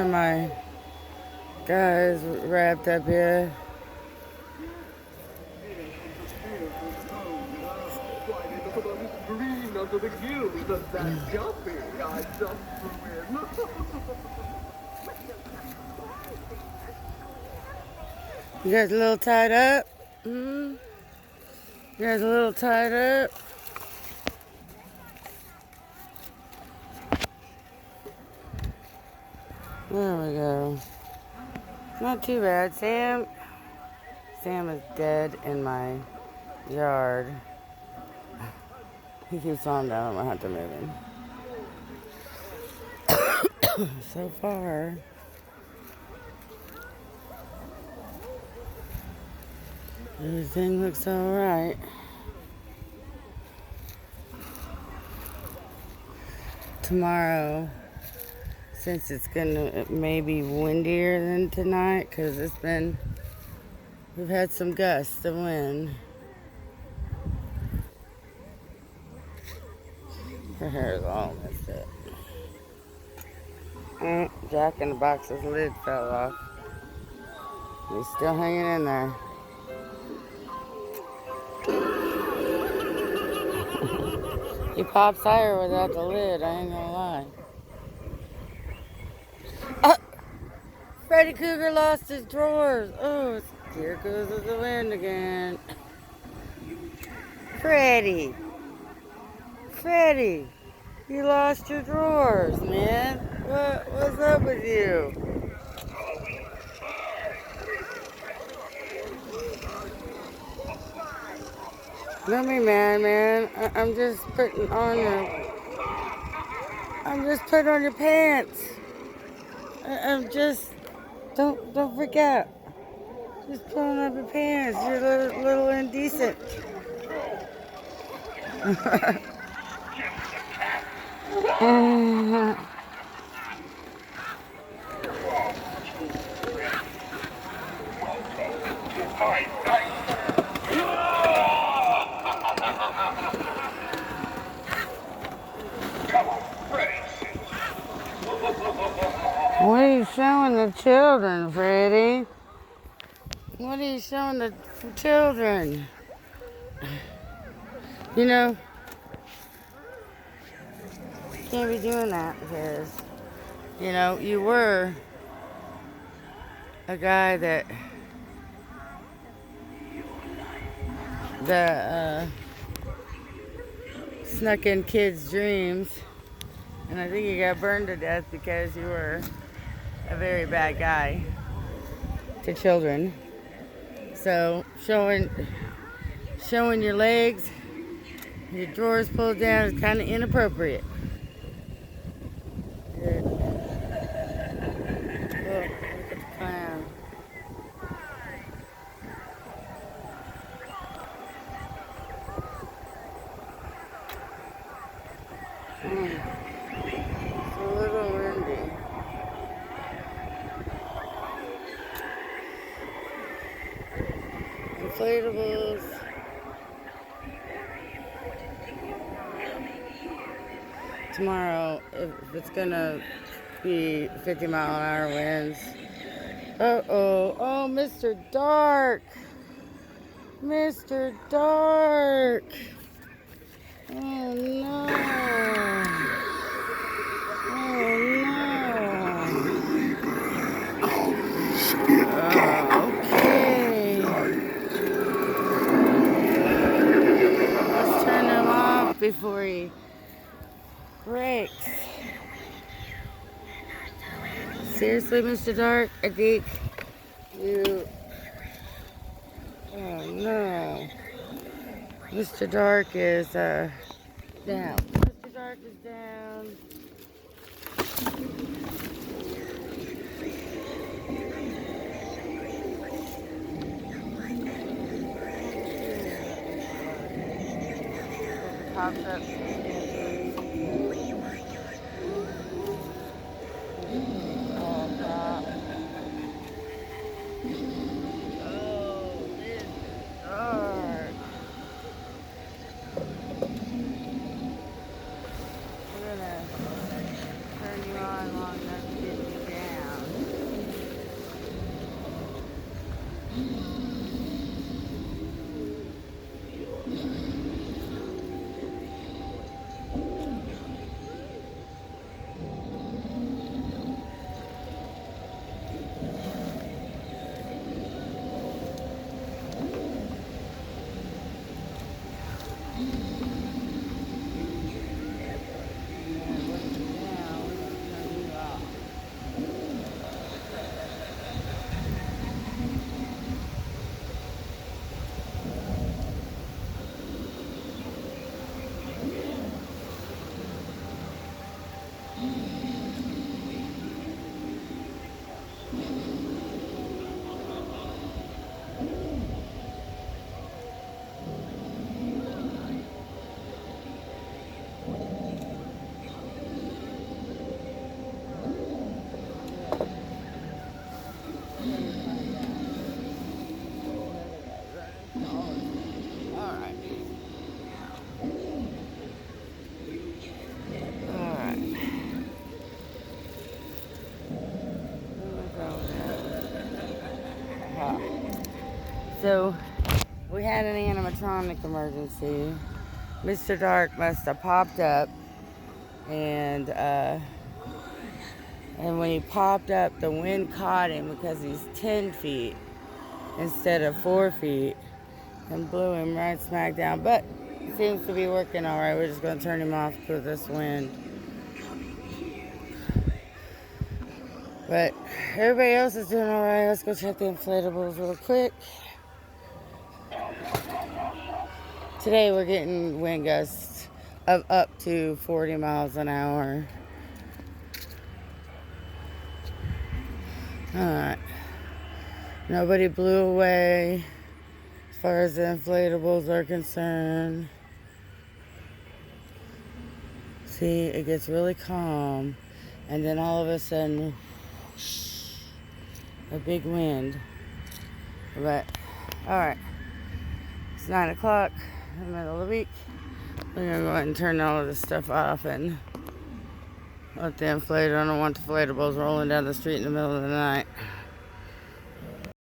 One of my guys wrapped up here. Green under the gills and that jumping I just threw in. You guys a little tied up? You guys a little tied up? There we go. Not too bad. Sam is dead in my yard. He keeps falling down. I'm gonna have to move him. So far, everything looks alright. Tomorrow, since it's gonna maybe windier than tonight, because we've had some gusts of wind. Her hair is all messed up. Jack in the Box's lid fell off. He's still hanging in there. He pops higher without the lid, I ain't gonna lie. Freddy Cougar lost his drawers. Oh, here goes the wind again. Freddy, you lost your drawers, man. What's up with you? Don't be mad, man. I'm just putting on your pants. Don't freak out. Just pulling up your pants. You're a little indecent. What are you showing the children, Freddy? What are you showing the children? You know, you can't be doing that because, you know, you were a guy that snuck in kids' dreams. And I think you got burned to death because you were a very bad guy to children. So showing your legs, your drawers pulled down is kind of inappropriate. Good. Oh, look at the clown. It's a little windy. Inflatables. Tomorrow, if it's gonna be 50-mile-an-hour winds. Oh, Mr. Dark. Mr. Dark. Oh no. Okay. Let's turn him off before he breaks. Seriously, Mr. Dark, I think you... Oh no. Mr. Dark is down. Mr. Dark is down. Pops up. Turn you on long enough to get you down. pop. So we had an animatronic emergency. Mr. Dark must have popped up, and when he popped up, the wind caught him because he's 10 feet instead of 4 feet, and blew him right smack down. But it seems to be working all right. We're just going to turn him off because of this wind. But everybody else is doing all right. Let's go check the inflatables real quick. Today we're getting wind gusts of up to 40 miles an hour. Alright. Nobody blew away as far as the inflatables are concerned. See, it gets really calm. And then all of a sudden, a big wind. But, alright. It's 9 o'clock in the middle of the week. We're going to go ahead and turn all of this stuff off and let the inflator. I don't want the inflatables rolling down the street in the middle of the night.